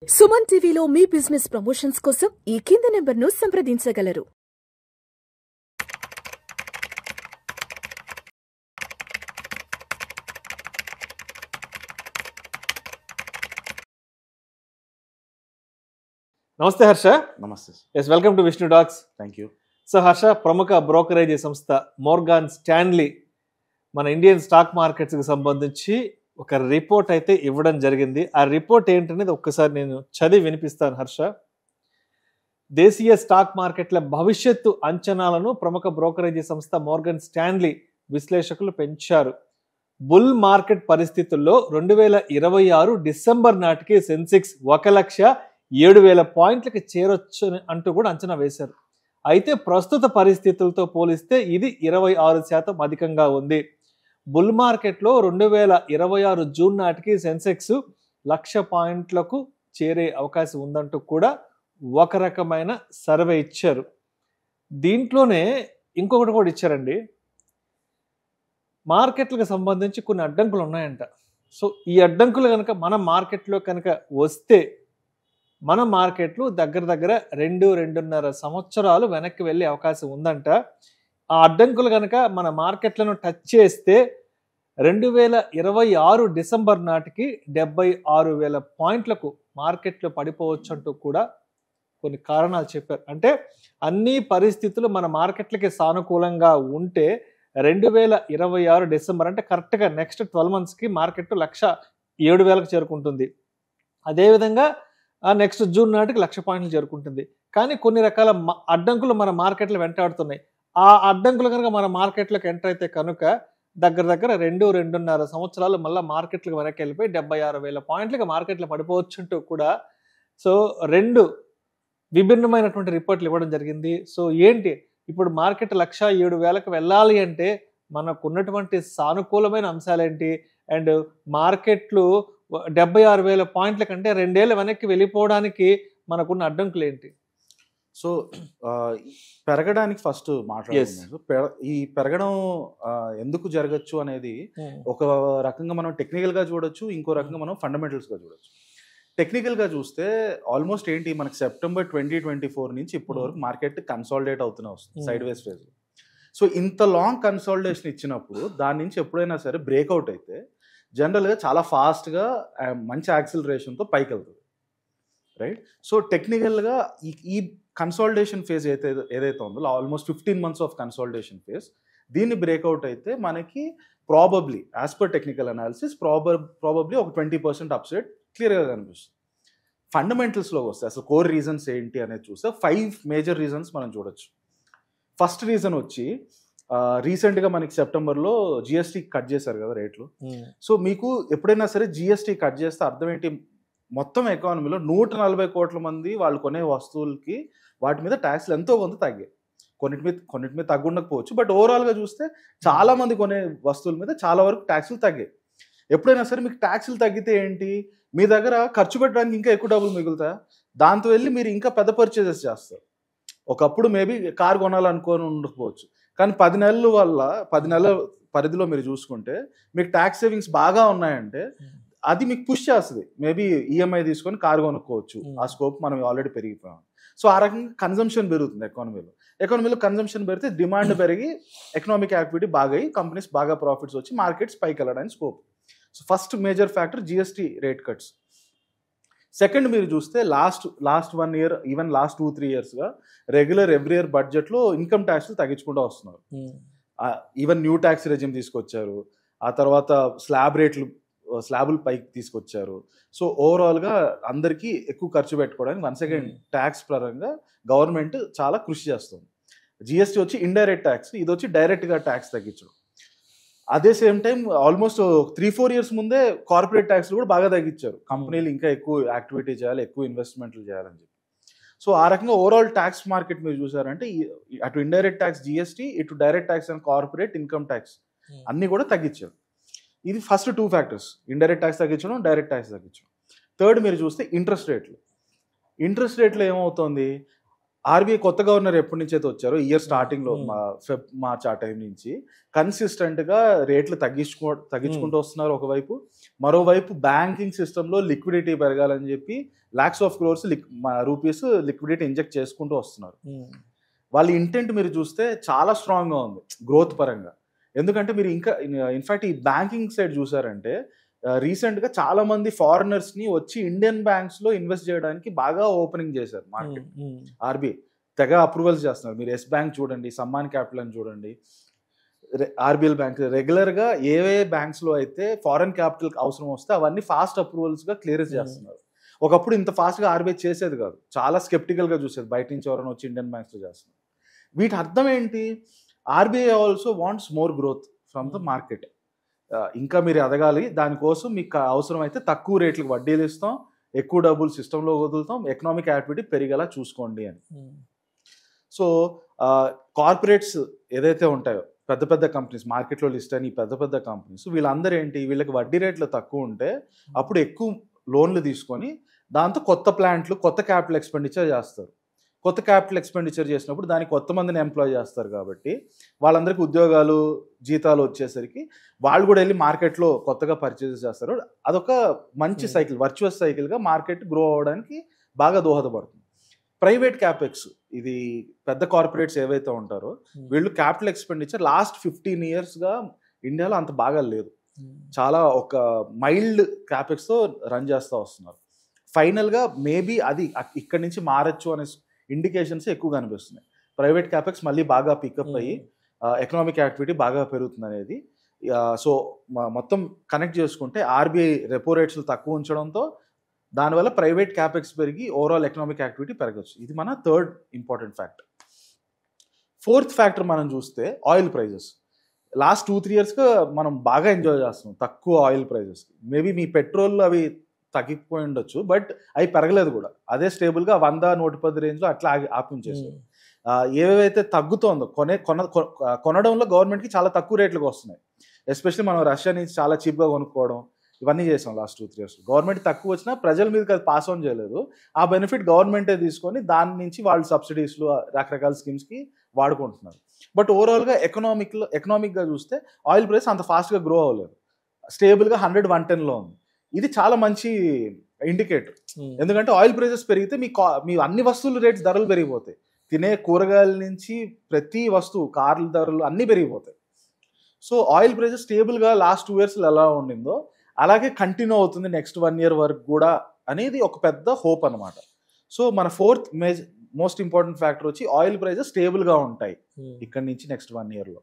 సుమన్ టీవీలో మీ business promotions కోసం ఈ కింది నెంబర్ను సంప్రదించగలరు. నమస్తే హర్ష. నమస్తే. Yes, welcome to Vishnu talks. Thank you. So Harsha, ప్రముఖ బ్రోకరేజ్ సంస్థ మోర్గాన్ స్టాన్లీ మన ఇండియన్ స్టాక్ మార్కెట్స్కి సంబంధించి ఒక రిపోర్ట్ అయితే ఇవ్వడం జరిగింది. ఆ రిపోర్ట్ ఏంటనేది ఒక్కసారి నేను చదివి వినిపిస్తాను హర్ష. దేశీయ స్టాక్ మార్కెట్ల భవిష్యత్తు అంచనాలను ప్రముఖ బ్రోకరేజీ సంస్థ మోర్గాన్ స్టాన్లీ విశ్లేషకులు పెంచారు. బుల్ మార్కెట్ పరిస్థితుల్లో 2026 డిసెంబర్ నాటికి సెన్సెక్స్ 1,07,000 పాయింట్లకి చేరొచ్చు అంటూ కూడా అంచనా వేశారు. అయితే ప్రస్తుత పరిస్థితులతో పోలిస్తే ఇది 26% అధికంగా ఉంది. బుల్ మార్కెట్లో 2026 జూన్ నాటికి సెన్సెక్స్ 1,00,000 పాయింట్లకు చేరే అవకాశం ఉందంటూ కూడా ఒక రకమైన సర్వే ఇచ్చారు. దీంట్లోనే ఇంకొకటి కూడా ఇచ్చారండి. మార్కెట్లకు సంబంధించి కొన్ని అడ్డంకులు ఉన్నాయంట. సో ఈ అడ్డంకులు కనుక మన మార్కెట్లో కనుక వస్తే మన మార్కెట్లు దగ్గర 2-2.5 సంవత్సరాలు వెనక్కి వెళ్ళే అవకాశం ఉందంట. ఆ అడ్డంకులు కనుక మన మార్కెట్లను టచ్ చేస్తే 2026 డిసెంబర్ నాటికి 76,000 పాయింట్లకు మార్కెట్లు పడిపోవచ్చు అంటూ కూడా కొన్ని కారణాలు చెప్పారు. అంటే అన్ని పరిస్థితులు మన మార్కెట్లకి సానుకూలంగా ఉంటే 2026 డిసెంబర్ అంటే కరెక్ట్గా నెక్స్ట్ 12 మంత్స్కి మార్కెట్ 1,07,000కి చేరుకుంటుంది. అదేవిధంగా నెక్స్ట్ జూన్ నాటికి 1,00,000 పాయింట్లు చేరుకుంటుంది. కానీ కొన్ని రకాల అడ్డంకులు మన మార్కెట్లు వెంటాడుతున్నాయి. ఆ అడ్డంకులు కనుక మన మార్కెట్లోకి ఎంటర్ అయితే కనుక దగ్గర 2-2.5 సంవత్సరాలు మళ్ళీ మార్కెట్లకు వెనక్కి వెళ్ళిపోయి 76,000 పాయింట్లకి మార్కెట్లు పడిపోవచ్చు అంటూ కూడా సో 2 విభిన్నమైనటువంటి రిపోర్ట్లు ఇవ్వడం జరిగింది. సో ఏంటి ఇప్పుడు మార్కెట్ 1,07,000కి వెళ్ళాలి అంటే మనకున్నటువంటి సానుకూలమైన అంశాలేంటి, అండ్ మార్కెట్లు 76,000 పాయింట్ల కంటే 2 ఏళ్ళ వెనక్కి వెళ్ళిపోవడానికి మనకున్న అడ్డంకులు ఏంటి? సో పెరగడానికి ఫస్ట్ మాట్లాడుతున్నాను. ఈ పెరగడం ఎందుకు జరగచ్చు అనేది ఒక రకంగా మనం టెక్నికల్గా చూడొచ్చు, ఇంకో రకంగా మనం ఫండమెంటల్స్గా చూడొచ్చు. టెక్నికల్గా చూస్తే ఆల్మోస్ట్ ఏంటి మనకి సెప్టెంబర్ 2024 నుంచి ఇప్పటి వరకు మార్కెట్ కన్సాలిడేట్ అవుతూనే వస్తుంది సైడ్ వేస్ ఫేజ్. సో ఇంత లాంగ్ కన్సాలిడేషన్ ఇచ్చినప్పుడు దాని నుంచి ఎప్పుడైనా సరే బ్రేక్అవుట్ అయితే జనరల్గా చాలా ఫాస్ట్గా మంచి యాక్సిలరేషన్తో పైకి వెళ్తుంది, రైట్? సో టెక్నికల్గా ఈ కన్సాలిడేషన్ ఫేజ్ ఏదైతే ఉందో almost 15 months of consolidation phase, దీన్ని బ్రేక్అవుట్ అయితే మనకి probably as per technical analysis probably ఒక 20% అప్సైడ్ క్లియర్గా కనిపిస్తుంది. ఫండమెంటల్స్లోకి వస్తే అసలు కోర్ రీజన్స్ ఏంటి అనేది చూస్తే 5 మేజర్ రీజన్స్ మనం చూడొచ్చు. ఫస్ట్ రీజన్ వచ్చి రీసెంట్గా మనకి సెప్టెంబర్లో జిఎస్టీ కట్ చేశారు కదా రేట్లు. సో మీకు ఎప్పుడైనా సరే జిఎస్టీ కట్ చేస్తే అర్థం ఏంటి, మొత్తం ఎకానమీలో 140 కోట్ల మంది వాళ్ళు కొనే వస్తువులకి వాటి మీద ట్యాక్స్లు ఎంతో కొంత తగ్గాయి. కొన్నిటి మీద తగ్గుండకపోవచ్చు, బట్ ఓవరాల్గా చూస్తే చాలా మంది కొనే వస్తువుల మీద చాలా వరకు ట్యాక్సులు తగ్గాయి. ఎప్పుడైనా సరే మీకు ట్యాక్సులు తగ్గితే ఏంటి, మీ దగ్గర ఖర్చు పెట్టడానికి ఇంకా ఎక్కువ డబ్బులు మిగులుతాయి. దాంతో వెళ్ళి మీరు ఇంకా పెద్ద పర్చేజెస్ చేస్తారు. ఒకప్పుడు మేబీ కార్ కొనాలనుకొని ఉండకపోవచ్చు, కానీ 10 నెలల పరిధిలో మీరు చూసుకుంటే మీకు ట్యాక్స్ సేవింగ్స్ బాగా ఉన్నాయంటే అది మీకు పుష్ చేస్తుంది. మేబీ ఈఎంఐ తీసుకొని కారు కొనుక్కోవచ్చు. ఆ స్కోప్ మనం ఆల్రెడీ పెరిగిపోయాం. సో ఆ రకంగా కన్జంప్షన్ పెరుగుతుంది ఎకానమీలో కన్జంప్షన్ పెరిగితే డిమాండ్ పెరిగి ఎకనామిక్ యాక్టివిటీ బాగా అయ్యి కంపెనీస్ బాగా ప్రాఫిట్స్ వచ్చి మార్కెట్స్ పైకి వెళ్ళడానికి scope. So first major factor GST rate cuts. Second మీరు చూస్తే లాస్ట్ 1 year ఈవెన్ లాస్ట్ 2-3 yearsగా రెగ్యులర్ ఎవ్రీ ఇయర్ బడ్జెట్లో ఇన్కమ్ ట్యాక్స్లు తగ్గించుకుంటూ వస్తున్నారు. ఈవెన్ న్యూ ట్యాక్స్ రెజిమ్ తీసుకొచ్చారు, ఆ తర్వాత స్లాబులు పైకి తీసుకొచ్చారు. సో ఓవరాల్గా అందరికీ ఎక్కువ ఖర్చు పెట్టుకోవడానికి వన్స్ అగైన్ ట్యాక్స్ పరంగా గవర్నమెంట్ చాలా కృషి చేస్తుంది. జిఎస్టీ వచ్చి ఇండైరెక్ట్ ట్యాక్స్, ఇది వచ్చి డైరెక్ట్గా ట్యాక్స్ తగ్గించడం. అదే సేమ్ టైం ఆల్మోస్ట్ 3-4 years ముందే కార్పొరేట్ ట్యాక్స్లు కూడా బాగా తగ్గించారు. కంపెనీలు ఇంకా ఎక్కువ యాక్టివిటీ చేయాలి, ఎక్కువ ఇన్వెస్ట్మెంట్లు చేయాలని చెప్పి. సో ఆ రకంగా ఓవరాల్ ట్యాక్స్ మార్కెట్ మీరు చూసారంటే అటు ఇండైరెక్ట్ ట్యాక్స్ జిఎస్టీ, ఇటు direct tax and corporate income tax అన్నీ కూడా తగ్గించారు. ఇది ఫస్ట్ 2 factors, ఇండైరెక్ట్ ట్యాక్స్ తగ్గించడం, డైరెక్ట్ ట్యాక్స్ తగ్గించడం. థర్డ్ మీరు చూస్తే ఇంట్రెస్ట్ రేట్లు ఏమవుతుంది, ఆర్బీఐ కొత్త గవర్నర్ ఎప్పటి నుంచి అయితే వచ్చారో ఇయర్ స్టార్టింగ్లో మార్చ్ ఆ టైం నుంచి కన్సిస్టెంట్గా రేట్లు తగ్గించుకుంటూ వస్తున్నారు ఒకవైపు. మరోవైపు బ్యాంకింగ్ సిస్టంలో లిక్విడిటీ పెరగాలని చెప్పి lakhs of crores rupees liquidity inject చేసుకుంటూ వస్తున్నారు. వాళ్ళ ఇంటెంట్ మీరు చూస్తే చాలా స్ట్రాంగ్గా ఉంది గ్రోత్ పరంగా. ఎందుకంటే మీరు ఇంకా ఇన్ఫాక్ట్ ఈ బ్యాంకింగ్ సైడ్ చూసారంటే రీసెంట్గా చాలా మంది ఫారినర్స్ని వచ్చి ఇండియన్ బ్యాంక్స్లో ఇన్వెస్ట్ చేయడానికి బాగా ఓపెనింగ్ చేశారు మార్కెట్. ఆర్బీఐ తెగ అప్రూవల్స్ చేస్తున్నారు. మీరు ఎస్ బ్యాంక్ చూడండి, సమ్మాన్ క్యాపిటల్ అని చూడండి, ఆర్బీఎల్ బ్యాంక్, రెగ్యులర్గా ఏవే బ్యాంక్స్లో అయితే ఫారెన్ క్యాపిటల్ అవసరం వస్తే అవన్నీ ఫాస్ట్ అప్రూవల్స్గా క్లియరెన్స్ చేస్తున్నారు. ఒకప్పుడు ఇంత ఫాస్ట్గా ఆర్బీఐ చేసేది కాదు, చాలా స్కెప్టికల్గా చూసేది, బయట నుంచి ఎవరైనా వచ్చి ఇండియన్ బ్యాంక్స్లో చేస్తున్నారు. వీటి అర్థం ఏంటి? RBI also wants more growth from the market. ఇంకా మీరు ఎదగాలి, దానికోసం మీకు అవసరం అయితే తక్కువ రేట్లకు వడ్డీలు ఇస్తాం, ఎక్కువ డబ్బులు సిస్టంలో వదులుతాం, ఎకనామిక్ యాక్టివిటీ పెరిగేలా చూసుకోండి అని. సో కార్పొరేట్స్ ఏదైతే ఉంటాయో పెద్ద పెద్ద కంపెనీస్, మార్కెట్లో లిస్ట్ అని పెద్ద పెద్ద కంపెనీస్, వీళ్ళందరూ ఏంటి, వీళ్ళకి వడ్డీ రేట్లు తక్కువ ఉంటే అప్పుడు ఎక్కువ లోన్లు తీసుకొని దాంతో కొత్త ప్లాంట్లు, కొత్త క్యాపిటల్ ఎక్స్పెండిచర్ చేస్తారు. కొత్త క్యాపిటల్ ఎక్స్పెండిచర్ చేసినప్పుడు దానికి కొత్త మందిని ఎంప్లాయ్ చేస్తారు కాబట్టి వాళ్ళందరికీ ఉద్యోగాలు, జీతాలు వచ్చేసరికి వాళ్ళు కూడా వెళ్ళి మార్కెట్లో కొత్తగా పర్చేజెస్ చేస్తారు. అదొక మంచి సైకిల్, వర్చువస్ సైకిల్గా మార్కెట్ గ్రో అవ్వడానికి బాగా దోహదపడుతుంది. ప్రైవేట్ క్యాపెక్స్, ఇది పెద్ద కార్పొరేట్స్ ఏవైతే ఉంటారో వీళ్ళు క్యాపిటల్ ఎక్స్పెండిచర్ లాస్ట్ 15 yearsగా ఇండియాలో అంత బాగా లేదు. చాలా ఒక మైల్డ్ క్యాపెక్స్తో రన్ చేస్తూ వస్తున్నారు. ఫైనల్గా మేబీ అది ఇక్కడి నుంచి మారచ్చు అనే ఇండికేషన్స్ ఎక్కువ కనిపిస్తున్నాయి. ప్రైవేట్ క్యాపెక్స్ మళ్ళీ బాగా పికప్ అయ్యి ఎకనామిక్ యాక్టివిటీ బాగా పెరుగుతుంది అనేది. సో మొత్తం కనెక్ట్ చేసుకుంటే ఆర్బీఐ రెపో రేట్స్ తక్కువ ఉంచడంతో దానివల్ల ప్రైవేట్ క్యాపెక్స్ పెరిగి ఓవరాల్ ఎకనామిక్ యాక్టివిటీ పెరగచ్చు. ఇది మన third important factor. Fourth factor మనం చూస్తే ఆయిల్ ప్రైజెస్. లాస్ట్ 2-3 yearsగా మనం బాగా ఎంజాయ్ చేస్తున్నాం తక్కువ ఆయిల్ ప్రైజెస్కి. మేబీ మీ పెట్రోల్ అవి తగ్గిపోయి ఉండొచ్చు, బట్ అవి పెరగలేదు కూడా, అదే స్టేబుల్గా 100-110 రేంజ్లో అట్లా ఆపించేసారు. ఏవైతే తగ్గుతోందో కొనడంలో గవర్నమెంట్కి చాలా తక్కువ రేట్లకు వస్తున్నాయి. ఎస్పెషల్లీ మనం రష్యా నుంచి చాలా చీప్గా కొనుక్కోవడం ఇవన్నీ చేసాం లాస్ట్ 2-3 years. గవర్నమెంట్ తక్కువ వచ్చినా ప్రజల మీదకి అది పాస్ ఆన్ చేయలేదు. ఆ బెనిఫిట్ గవర్నమెంటే తీసుకొని దాని నుంచి వాళ్ళు సబ్సిడీస్లు, రకరకాల స్కీమ్స్కి వాడుకుంటున్నారు. బట్ ఓవరాల్గా ఎకనామిక్గా చూస్తే ఆయిల్ ప్రైస్ అంత ఫాస్ట్గా గ్రో అవ్వలేదు, స్టేబుల్గా 100-110లో ఉంది. ఇది చాలా మంచి ఇండికేటర్. ఎందుకంటే ఆయిల్ ప్రైజెస్ పెరిగితే మీ అన్ని వస్తువుల రేట్స్ ధరలు పెరిగిపోతాయి. తినే కూరగాయల నుంచి ప్రతి వస్తువు, కార్ల ధరలు అన్నీ పెరిగిపోతాయి. సో ఆయిల్ ప్రైజెస్ స్టేబుల్గా లాస్ట్ 2 yearsలో ఎలా ఉండిందో అలాగే కంటిన్యూ అవుతుంది నెక్స్ట్ 1 year వరకు కూడా అనేది ఒక పెద్ద హోప్ అనమాట. సో మన ఫోర్త్ మోస్ట్ ఇంపార్టెంట్ ఫ్యాక్టర్ వచ్చి ఆయిల్ ప్రైజెస్ స్టేబుల్గా ఉంటాయి ఇక్కడ నుంచి నెక్స్ట్ 1 yearలో.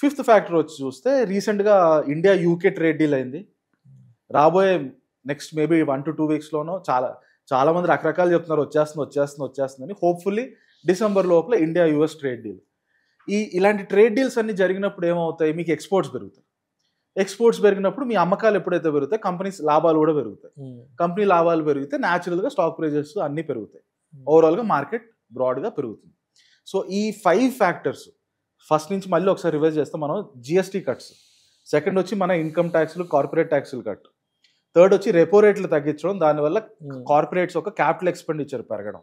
ఫిఫ్త్ ఫ్యాక్టర్ వచ్చి చూస్తే రీసెంట్గా ఇండియా యూకే ట్రేడ్ డీల్ అయింది. రాబోయే నెక్స్ట్ మేబీ 1-2 weeksలోనో చాలా మంది రకరకాలు చెప్తున్నారు వచ్చేస్తుందని. హోప్ఫుల్లీ డిసెంబర్ లోపల ఇండియా యూఎస్ ట్రేడ్ డీల్. ఇలాంటి ట్రేడ్ డీల్స్ అన్ని జరిగినప్పుడు ఏమవుతాయి, మీకు ఎక్స్పోర్ట్స్ పెరుగుతాయి. ఎక్స్పోర్ట్స్ పెరిగినప్పుడు మీ అమ్మకాలు ఎప్పుడైతే పెరుగుతాయి కంపెనీస్ లాభాలు కూడా పెరుగుతాయి. కంపెనీ లాభాలు పెరిగితే న్యాచురల్గా స్టాక్ ప్రైజెస్ అన్నీ పెరుగుతాయి. ఓవరాల్గా మార్కెట్ బ్రాడ్గా పెరుగుతుంది. సో ఈ 5 ఫ్యాక్టర్స్ ఫస్ట్ నుంచి మళ్ళీ ఒకసారి రివైజ్ చేస్తే మనం జిఎస్టీ కట్స్, సెకండ్ వచ్చి మన ఇన్కమ్ ట్యాక్స్లు, కార్పొరేట్ ట్యాక్స్లు కట్, థర్డ్ వచ్చి రెపో రేట్లు తగ్గించడం, దానివల్ల కార్పొరేట్స్ ఒక క్యాపిటల్ ఎక్స్పెండిచర్ పెరగడం,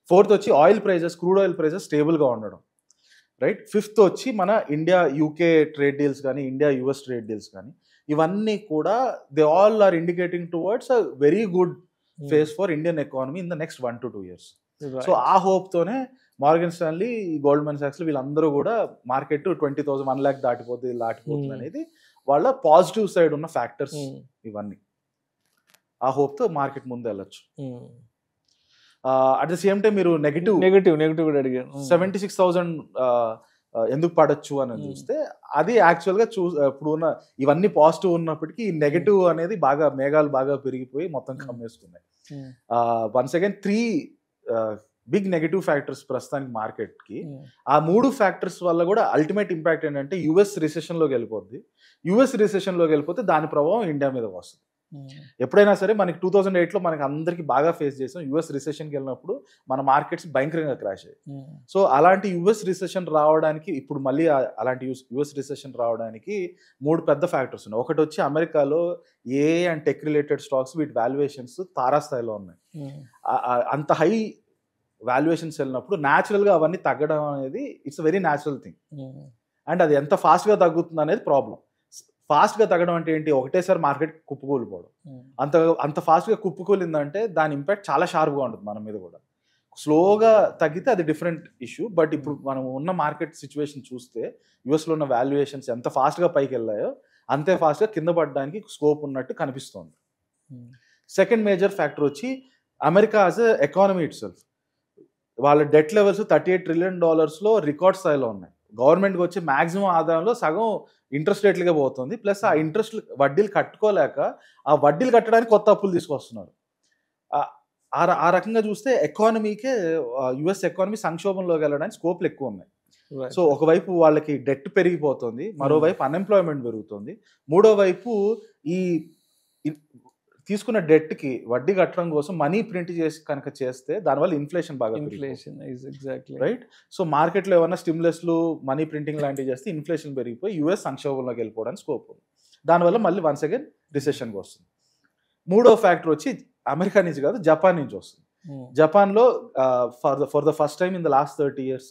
ఫోర్త్ వచ్చి oil prices, crude oil prices స్టేబుల్గా ఉండడం, రైట్. ఫిఫ్త్ వచ్చి మన ఇండియా యూకే ట్రేడ్ డీల్స్ కానీ ఇండియా యూఎస్ ట్రేడ్ డీల్స్ కానీ ఇవన్నీ కూడా they all are indicating towards a very good phase for Indian economy in the next 1-2 years. So ఆ హోప్తోనే మార్గన్ స్టాన్లీ, గోల్డ్మన్ సాక్స్ వీళ్ళందరూ కూడా మార్కెట్ 20,000 1 lakh దాటిపోతుంది అనేది వాళ్ళ పాజిటివ్ సైడ్ ఉన్న ఫ్యాక్టర్స్. ఇవన్నీ ఆ హోప్తో మార్కెట్ ముందు వెళ్ళచ్చు. అట్ ద సేమ్ టైం మీరు నెగిటివ్ కూడా అడిగారు 76,000 ఎందుకు పడచ్చు అని చూస్తే అది యాక్చువల్గా ఇప్పుడు ఉన్న ఇవన్నీ పాజిటివ్ ఉన్నప్పటికీ ఈ నెగిటివ్ అనేది బాగా మేఘాలు బాగా పెరిగిపోయి మొత్తం కమ్మేసుకున్నాయి. Once again 3 big negative factors ప్రస్తుతానికి మార్కెట్కి. ఆ 3 ఫ్యాక్టర్స్ వల్ల కూడా అల్టిమేట్ ఇంపాక్ట్ ఏంటంటే యుఎస్ రిసెషన్లోకి వెళ్ళిపోద్ది. యుఎస్ రిసెషన్లోకి వెళ్ళిపోతే దాని ప్రభావం ఇండియా మీద వస్తుంది. ఎప్పుడైనా సరే మనకి 2008లో మనకి అందరికి బాగా ఫేస్ చేసాం. యుఎస్ రిసెషన్కి వెళ్ళినప్పుడు మన మార్కెట్స్ భయంకరంగా క్రాష్ అయ్యాయి. సో అలాంటి యుఎస్ రిసెషన్ రావడానికి ఇప్పుడు మళ్ళీ అలాంటి యుఎస్ రిసెషన్ రావడానికి 3 పెద్ద ఫ్యాక్టర్స్ ఉన్నాయి. ఒకటి వచ్చి అమెరికాలో AI and tech related stocks వీటి వాల్యుయేషన్స్ తారాస్థాయిలో ఉన్నాయి. అంత హై వాల్యుయేషన్స్ వెళ్ళినప్పుడు న్యాచురల్గా అవన్నీ తగ్గడం అనేది it's very natural thing. And అది ఎంత ఫాస్ట్గా తగ్గుతుంది అనేది ప్రాబ్లం. ఫాస్ట్ గా తగ్గడం అంటే ఏంటి, ఒకటేసారి మార్కెట్ కుప్పకూలిపోవడం. అంత ఫాస్ట్ గా కుప్పకూలిందంటే దాని ఇంపాక్ట్ చాలా షార్ప్ గా ఉంటుంది మన మీద కూడా. స్లోగా తగ్గితే అది డిఫరెంట్ ఇష్యూ. బట్ ఇప్పుడు మనం ఉన్న మార్కెట్ సిచ్యువేషన్ చూస్తే యుఎస్లో ఉన్న వాల్యుయేషన్స్ ఎంత ఫాస్ట్గా పైకి వెళ్ళాయో అంతే ఫాస్ట్గా కింద పడడానికి స్కోప్ ఉన్నట్టు కనిపిస్తోంది. సెకండ్ మేజర్ ఫ్యాక్టర్ వచ్చి America as a economy it self. వాళ్ళ డెట్ లెవెల్స్ $38 trillion రికార్డ్ స్థాయిలో ఉన్నాయి. గవర్నమెంట్కి వచ్చే మ్యాక్సిమం ఆదాయంలో సగం ఇంట్రెస్ట్ రేట్లుగా పోతుంది. ప్లస్ ఆ ఇంట్రెస్ట్ వడ్డీలు కట్టుకోలేక ఆ వడ్డీలు కట్టడానికి కొత్త అప్పులు తీసుకొస్తున్నారు. ఆ రకంగా చూస్తే ఎకానమీకే యుఎస్ ఎకానమీ సంక్షోభంలోకి వెళ్ళడానికి స్కోప్లు ఎక్కువ ఉన్నాయి. సో ఒకవైపు వాళ్ళకి డెట్ పెరిగిపోతుంది, మరోవైపు అన్ఎంప్లాయ్మెంట్ పెరుగుతుంది, మూడో వైపు ఈ తీసుకున్న డెట్ కి వడ్డీ కట్టడం కోసం మనీ ప్రింట్ చేసి కనుక చేస్తే దానివల్ల ఇన్ఫ్లేషన్ బాగా రైట్. సో మార్కెట్లో ఏమన్నా స్టిమ్యులస్లు మనీ ప్రింటింగ్ లాంటివి చేస్తే ఇన్ఫ్లేషన్ పెరిగిపోయి యుఎస్ సంక్షోభంలోకి వెళ్ళిపోవడానికి స్కోప్ ఉంది. దానివల్ల మళ్ళీ వన్స్ అగైన్ రిసెషన్కి వస్తుంది. మూడో ఫ్యాక్టర్ వచ్చి అమెరికా నుంచి కాదు, జపాన్ నుంచి వస్తుంది. జపాన్లో for the first time in the last 30 years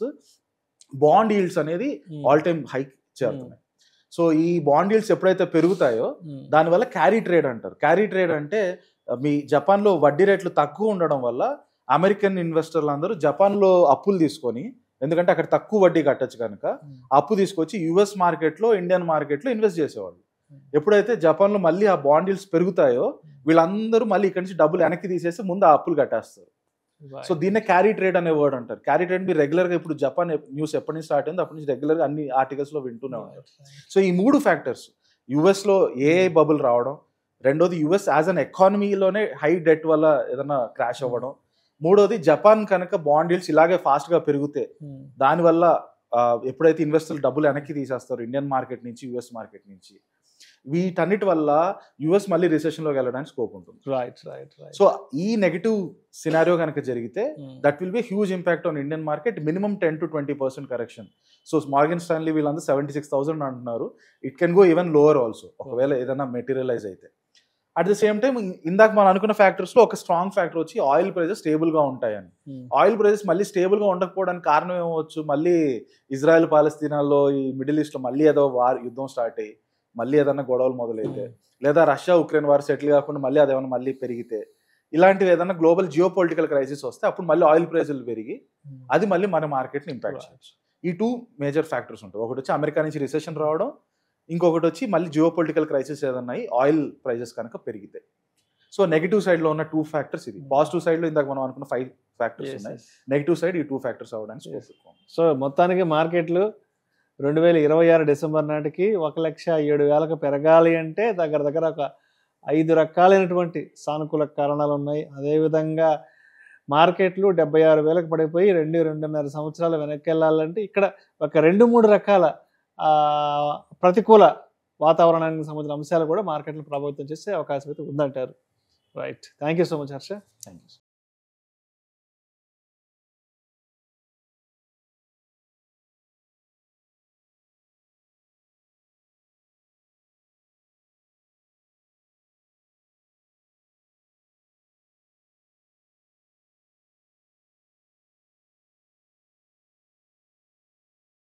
bond yields అనేది ఆల్ టైమ్ హైక్ చేరుతున్నాయి. సో ఈ బాండ్ ఈల్డ్స్ ఎప్పుడైతే పెరుగుతాయో దానివల్ల క్యారీ ట్రేడ్ అంటారు. క్యారీ ట్రేడ్ అంటే మీ జపాన్లో వడ్డీ రేట్లు తక్కువ ఉండడం వల్ల అమెరికన్ ఇన్వెస్టర్లు అందరూ జపాన్లో అప్పులు తీసుకొని, ఎందుకంటే అక్కడ తక్కువ వడ్డీ కట్టచ్చు కనుక అప్పు తీసుకొచ్చి యుఎస్ మార్కెట్లో ఇండియన్ మార్కెట్లో ఇన్వెస్ట్ చేసేవాళ్ళు. ఎప్పుడైతే జపాన్లో మళ్ళీ ఆ బాండ్ ఈల్డ్స్ పెరుగుతాయో వీళ్ళందరూ మళ్ళీ ఇక్కడి నుంచి డబ్బులు వెనక్కి తీసేసి ముందు ఆ అప్పులు కట్టేస్తారు. సో దీన్నే క్యారీ ట్రేడ్ అనే వర్డ్ అంటారు. క్యారీ ట్రేడ్ మీరు రెగ్యులర్గా ఇప్పుడు జపాన్ న్యూస్ ఎప్పటి నుంచి స్టార్ట్ అయింది అప్పటి నుంచి రెగ్యులర్గా అన్ని ఆర్టికల్స్లో వింటూనే ఉంటారు. సో ఈ మూడు ఫ్యాక్టర్స్, యుఎస్లో ఏ బబుల్ రావడం, రెండోది యుఎస్ యాజ్ అన్ ఎకానమీలోనే హై డెట్ వల్ల ఏదైనా క్రాష్ అవ్వడం, మూడోది జపాన్ కనుక బాండ్ ఈల్డ్స్ ఇలాగే ఫాస్ట్గా పెరిగితే దానివల్ల ఎప్పుడైతే ఇన్వెస్టర్లు డబ్బులు వెనక్కి తీసేస్తారు ఇండియన్ మార్కెట్ నుంచి యుఎస్ మార్కెట్ నుంచి, వీటన్నిటి వల్ల యుఎస్ మళ్ళీ రిసెషన్లోకి వెళ్ళడానికి స్కోప్ ఉంటుంది. సో ఈ నెగటివ్ సినారియో కనుక జరిగితే that will be huge impact on Indian market. Minimum 10 to 20% correction. So Morgan Stanley వీళ్ళందరూ 76,000 అంటున్నారు. It can go even lower also ఒకవేళ ఏదైనా మెటీరియలైజ్ అయితే. అట్ ద సేమ్ టైం ఇందాక మనం అనుకున్న ఫ్యాక్టర్స్లో ఒక స్ట్రాంగ్ ఫ్యాక్టర్ వచ్చి ఆయిల్ ప్రైజెస్ స్టేబుల్గా ఉంటాయని. ఆయిల్ ప్రైజెస్ మళ్ళీ స్టేబుల్గా ఉండకపోవడానికి కారణం ఏమవచ్చు, మళ్ళీ ఇజ్రాయెల్ పాలస్తీనాలో ఈ మిడిల్ ఈస్ట్లో మళ్ళీ ఏదో యుద్ధం స్టార్ట్ అయ్యి మళ్ళీ ఏదైనా గొడవలు మొదలైతే, లేదా రష్యా ఉక్రెయిన్ వార్ సెటిల్ కాకుండా మళ్ళీ అదేమన్నా మళ్ళీ పెరిగితే, ఇలాంటివి ఏదైనా గ్లోబల్ జియో పొలిటికల్ క్రైసిస్ వస్తే అప్పుడు మళ్ళీ ఆయిల్ ప్రైజులు పెరిగి అది మళ్ళీ మన మార్కెట్ని ఇంపాక్ట్ చేయొచ్చు. ఈ 2 మేజర్ ఫ్యాక్టర్స్ ఉంటాయి. ఒకటి వచ్చి అమెరికా నుంచి రిసెషన్ రావడం, ఇంకొకటి వచ్చి మళ్ళీ జియో పొలిటికల్ క్రైసిస్ ఏదన్నా ఆయిల్ ప్రైజెస్ కనుక పెరిగితే. సో నెగిటివ్ సైడ్లో ఉన్న 2 ఫ్యాక్టర్స్ ఇది. పాజిటివ్ సైడ్లో ఇందాక మనం అనుకున్న 5 ఫ్యాక్టర్స్ ఉన్నాయి. నెగిటివ్ సైడ్ ఈ 2 ఫ్యాక్టర్స్ అవ్వడానికి. సో మొత్తానికి మార్కెట్లు 2026 డిసెంబర్ నాటికి 1,07,000 పెరగాలి అంటే దగ్గర ఒక 5 రకాలైనటువంటి సానుకూల కారణాలు ఉన్నాయి. అదేవిధంగా మార్కెట్లు 76,000 పడిపోయి 2-2.5 సంవత్సరాలు వెనక్కి వెళ్ళాలంటే ఇక్కడ ఒక 2-3 రకాల ప్రతికూల వాతావరణానికి సంబంధించిన అంశాలు కూడా మార్కెట్ను ప్రభావితం చేసే అవకాశం అయితే ఉందంటారు. Right. Thank you so much Harsha. Thank you.